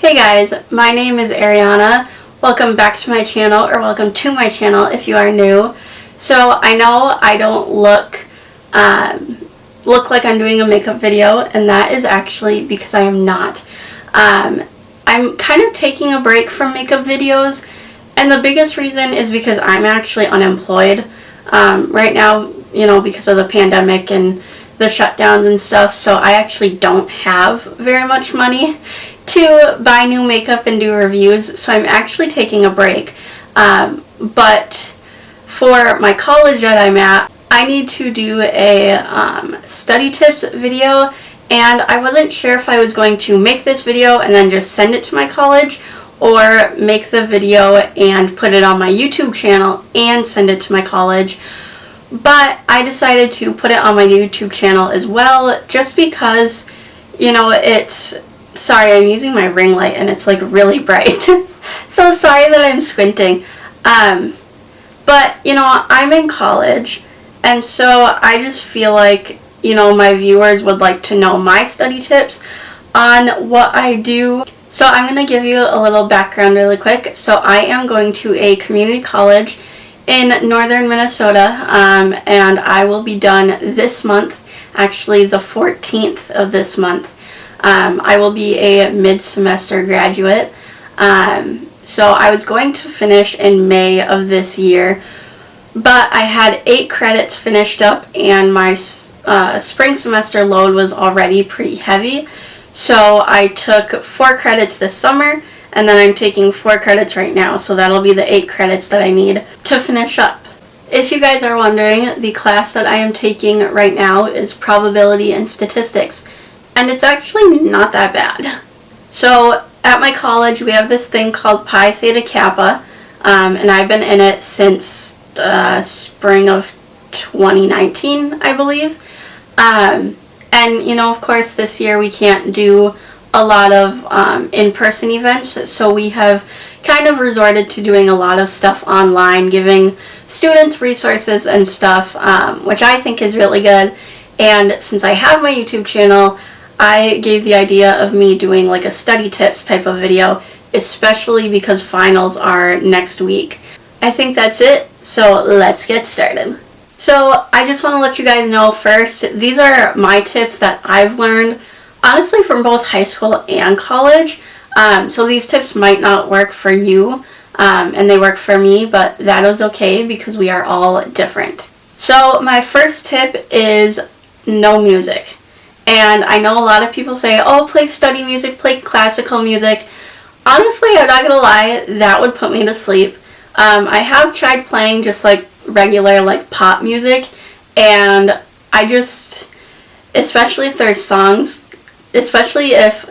Hey guys, my name is Ariana. Welcome back to my channel, or welcome to my channel if you are new. So I know I don't look like I'm doing a makeup video, and that is actually because I am not. I'm kind of taking a break from makeup videos, and the biggest reason is because I'm actually unemployed right now, because of the pandemic and the shutdowns and stuff. So I actually don't have very much money to buy new makeup and do reviews, so I'm actually taking a break. But for my college that I'm at, I need to do a study tips video, and I wasn't sure if I was going to make this video and then just send it to my college, or make the video and put it on my YouTube channel and send it to my college. But I decided to put it on my YouTube channel as well, just because, sorry, I'm using my ring light and it's like really bright. So sorry that I'm squinting. But, I'm in college, and so I just feel like, my viewers would like to know my study tips on what I do. So I'm going to give you a little background really quick. So I am going to a community college in northern Minnesota, and I will be done this month, actually the 14th of this month. I will be a mid-semester graduate. So I was going to finish in May of this year, but I had 8 credits finished up, and my spring semester load was already pretty heavy. So I took 4 credits this summer, and then I'm taking 4 credits right now, so that'll be the 8 credits that I need to finish up. If you guys are wondering, the class that I am taking right now is probability and statistics, and it's actually not that bad. So at my college, we have this thing called Pi Theta Kappa, and I've been in it since spring of 2019, I believe. And, of course, this year we can't do a lot of in-person events, so we have kind of resorted to doing a lot of stuff online, giving students resources and stuff, which I think is really good. And since I have my YouTube channel, I gave the idea of me doing like a study tips type of video, especially because finals are next week. I think that's it, so let's get started. So I just want to let you guys know first, these are my tips that I've learned, honestly, from both high school and college. So these tips might not work for you, and they work for me, but that is okay because we are all different. So my first tip is no music. And I know a lot of people say, oh, play study music, play classical music. Honestly, I'm not gonna lie, that would put me to sleep. I have tried playing just like regular like pop music, and I just, especially if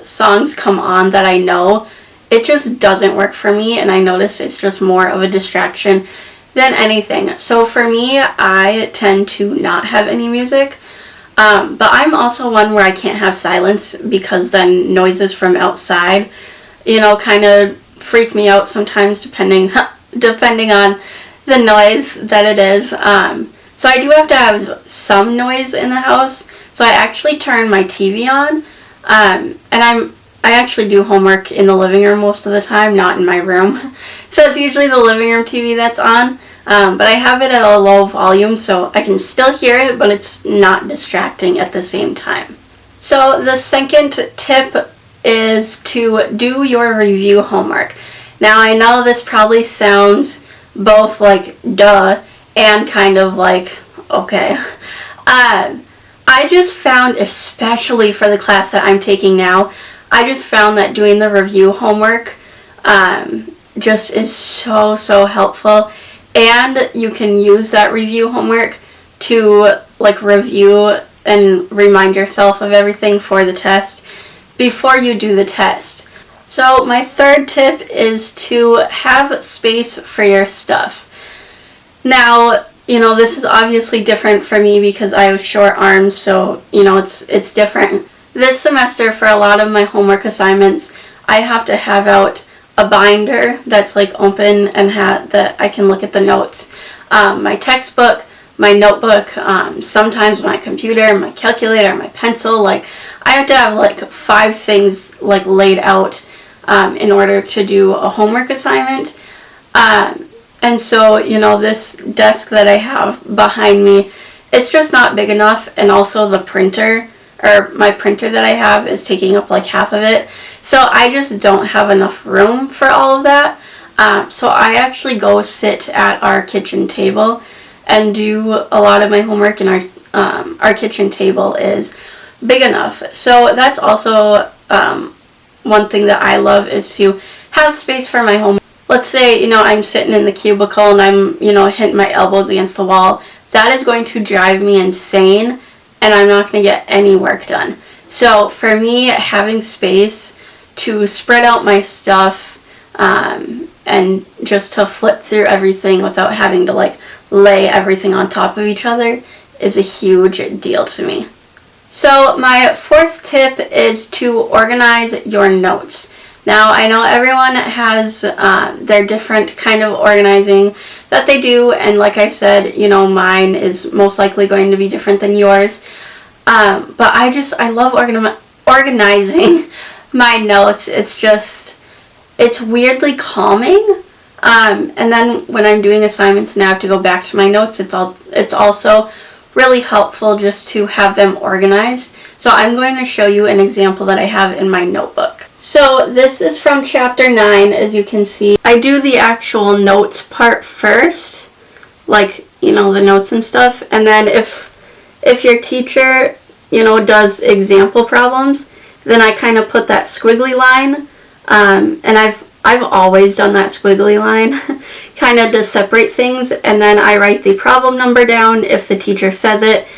songs come on that I know, it just doesn't work for me, and I notice it's just more of a distraction than anything. So for me, I tend to not have any music. But I'm also one where I can't have silence, because then noises from outside, kind of freak me out sometimes, depending on the noise that it is. So I do have to have some noise in the house. So I actually turn my TV on, and I actually do homework in the living room most of the time, not in my room. So it's usually the living room TV that's on. But I have it at a low volume, so I can still hear it, but it's not distracting at the same time. So the second tip is to do your review homework. Now I know this probably sounds both like duh and kind of like okay. I just found, especially for the class that I'm taking now, I just found that doing the review homework just is so helpful. And you can use that review homework to like review and remind yourself of everything for the test before you do the test. So my third tip is to have space for your stuff. Now, this is obviously different for me because I have short arms, so it's different. This semester, for a lot of my homework assignments, I have to have out a binder that's like open and that I can look at the notes. My textbook, my notebook, sometimes my computer, my calculator, my pencil. Like I have to have like 5 things like laid out in order to do a homework assignment. And so, this desk that I have behind me, it's just not big enough, and also the printer, or my printer that I have, is taking up like half of it. So I just don't have enough room for all of that. So I actually go sit at our kitchen table and do a lot of my homework, and our kitchen table is big enough. So that's also one thing that I love, is to have space for my homework. Let's say, I'm sitting in the cubicle and I'm, hitting my elbows against the wall. That is going to drive me insane, and I'm not going to get any work done. So for me, having space to spread out my stuff and just to flip through everything without having to like lay everything on top of each other is a huge deal to me. So my fourth tip is to organize your notes. Now, I know everyone has their different kind of organizing that they do, and like I said, mine is most likely going to be different than yours. But I love organizing my notes. It's weirdly calming. And then when I'm doing assignments and I have to go back to my notes, it's also really helpful just to have them organized. So I'm going to show you an example that I have in my notebook. So this is from chapter 9, as you can see. I do the actual notes part first, like, the notes and stuff. And then if your teacher, does example problems, then I kind of put that squiggly line. And I've always done that squiggly line, kind of to separate things. And then I write the problem number down if the teacher says it.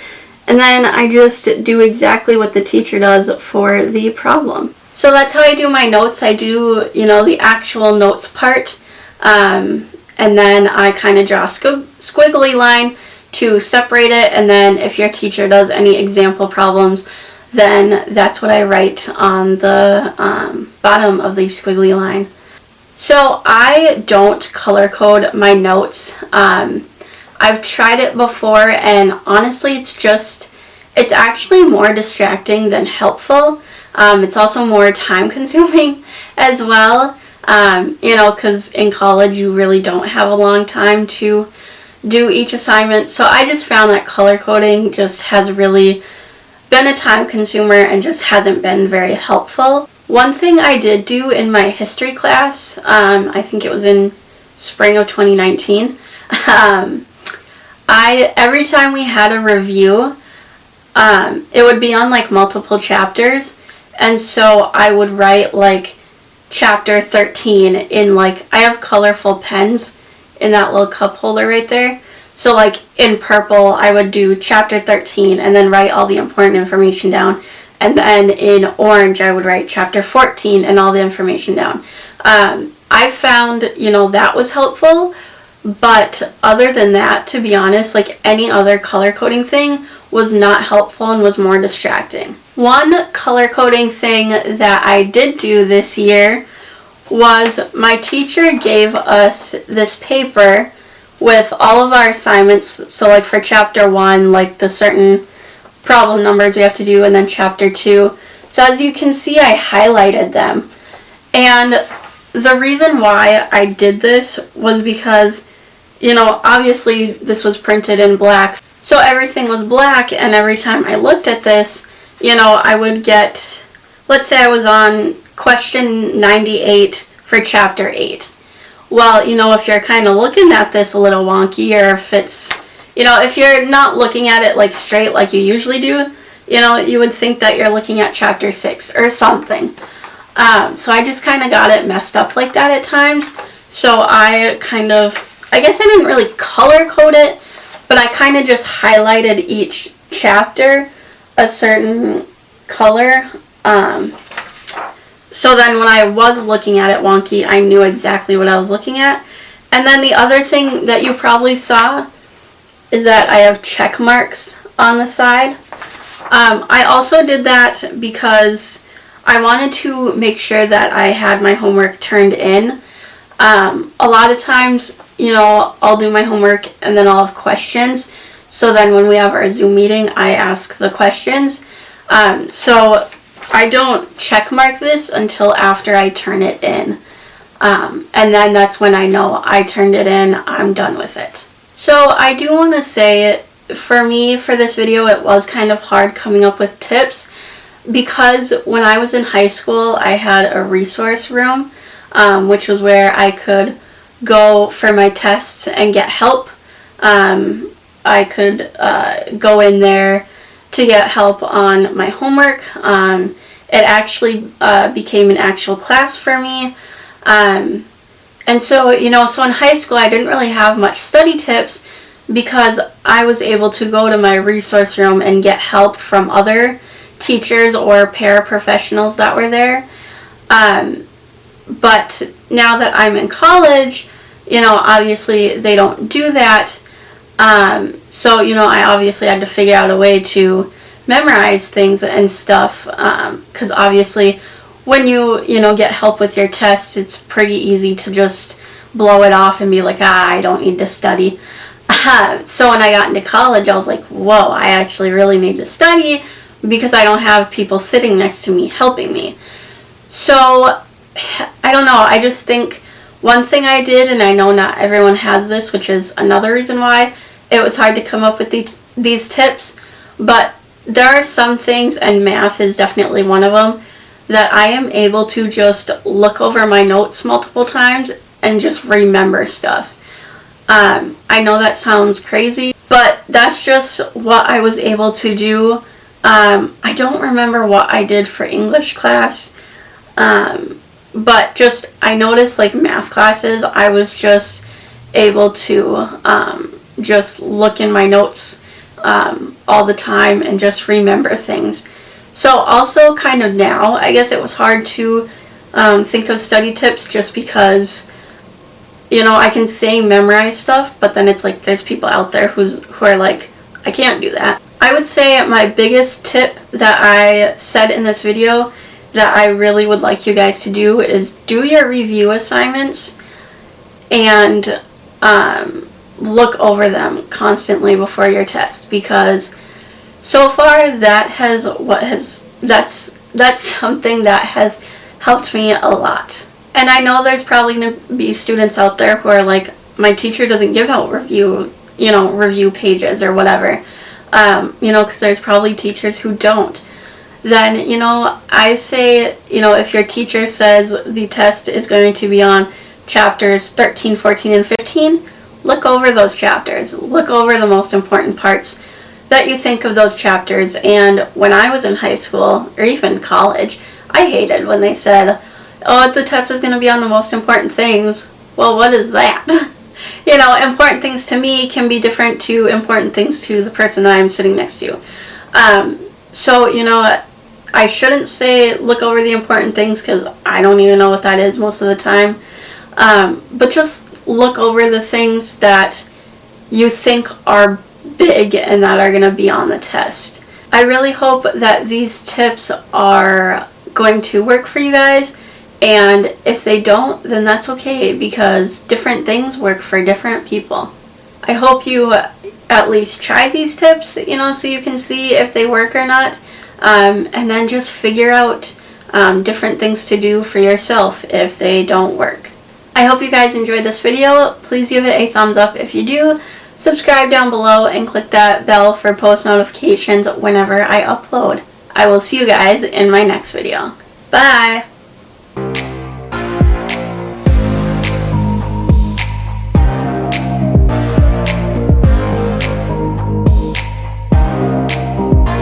And then I just do exactly what the teacher does for the problem. So that's how I do my notes. I do, the actual notes part, and then I kind of draw a squiggly line to separate it, and then if your teacher does any example problems, then that's what I write on the bottom of the squiggly line. So I don't color code my notes. I've tried it before, and honestly, it's actually more distracting than helpful. It's also more time consuming as well, because in college you really don't have a long time to do each assignment. So I just found that color coding just has really been a time consumer and just hasn't been very helpful. One thing I did do in my history class, I think it was in spring of 2019, every time we had a review, it would be on like multiple chapters. And so I would write like chapter 13 in I have colorful pens in that little cup holder right there. So like in purple, I would do chapter 13 and then write all the important information down. And then in orange, I would write chapter 14 and all the information down. I found, that was helpful. But other than that, to be honest, any other color coding thing was not helpful and was more distracting. One color coding thing that I did do this year was my teacher gave us this paper with all of our assignments. So for chapter 1, the certain problem numbers we have to do, and then chapter 2. So as you can see, I highlighted them. And the reason why I did this was because, obviously this was printed in black. So everything was black, and every time I looked at this, I would get, let's say I was on question 98 for chapter 8. Well, if you're kind of looking at this a little wonky, or if it's, if you're not looking at it straight like you usually do, you would think that you're looking at chapter 6 or something. So I just kind of got it messed up like that at times. So I guess I didn't really color code it, but I kind of just highlighted each chapter a certain color. So then when I was looking at it wonky, I knew exactly what I was looking at. And then the other thing that you probably saw is that I have check marks on the side. I also did that because I wanted to make sure that I had my homework turned in. A lot of times, I'll do my homework and then I'll have questions. So then when we have our Zoom meeting, I ask the questions. So I don't check mark this until after I turn it in. And then that's when I know I turned it in, I'm done with it. So I do want to say, for me, for this video, it was kind of hard coming up with tips because when I was in high school, I had a resource room, which was where I could go for my tests and get help. I could go in there to get help on my homework. It actually became an actual class for me. And so, so in high school I didn't really have much study tips because I was able to go to my resource room and get help from other teachers or paraprofessionals that were there. But now that I'm in college, obviously they don't do that. So, I obviously had to figure out a way to memorize things and stuff, because obviously when you get help with your tests, it's pretty easy to just blow it off and be like, I don't need to study. So when I got into college, I was like, whoa, I actually really need to study because I don't have people sitting next to me helping me. So, I don't know, I just think one thing I did, and I know not everyone has this, which is another reason why it was hard to come up with these tips, but there are some things, and math is definitely one of them, that I am able to just look over my notes multiple times and just remember stuff. I know that sounds crazy, but that's just what I was able to do. I don't remember what I did for English class, but just I noticed like math classes, I was just able to just look in my notes all the time and just remember things. So also kind of now, I guess it was hard to think of study tips just because, I can say memorize stuff, but then it's like there's people out there who are like, I can't do that. I would say my biggest tip that I said in this video that I really would like you guys to do is do your review assignments and look over them constantly before your test, because so far that's something that has helped me a lot. And I know there's probably going to be students out there who are like, my teacher doesn't give out review pages or whatever, because there's probably teachers who don't. Then, I say, if your teacher says the test is going to be on chapters 13, 14, and 15, look over those chapters. Look over the most important parts that you think of those chapters. And when I was in high school, or even college, I hated when they said, oh, the test is going to be on the most important things. Well, what is that? Important things to me can be different to important things to the person that I'm sitting next to. So, I shouldn't say look over the important things because I don't even know what that is most of the time. But just look over the things that you think are big and that are going to be on the test. I really hope that these tips are going to work for you guys, and if they don't, then that's okay, because different things work for different people. I hope you at least try these tips, so you can see if they work or not, and then just figure out different things to do for yourself if they don't work. I hope you guys enjoyed this video. Please give it a thumbs up if you do. Subscribe down below and click that bell for post notifications whenever I upload. I will see you guys in my next video. Bye!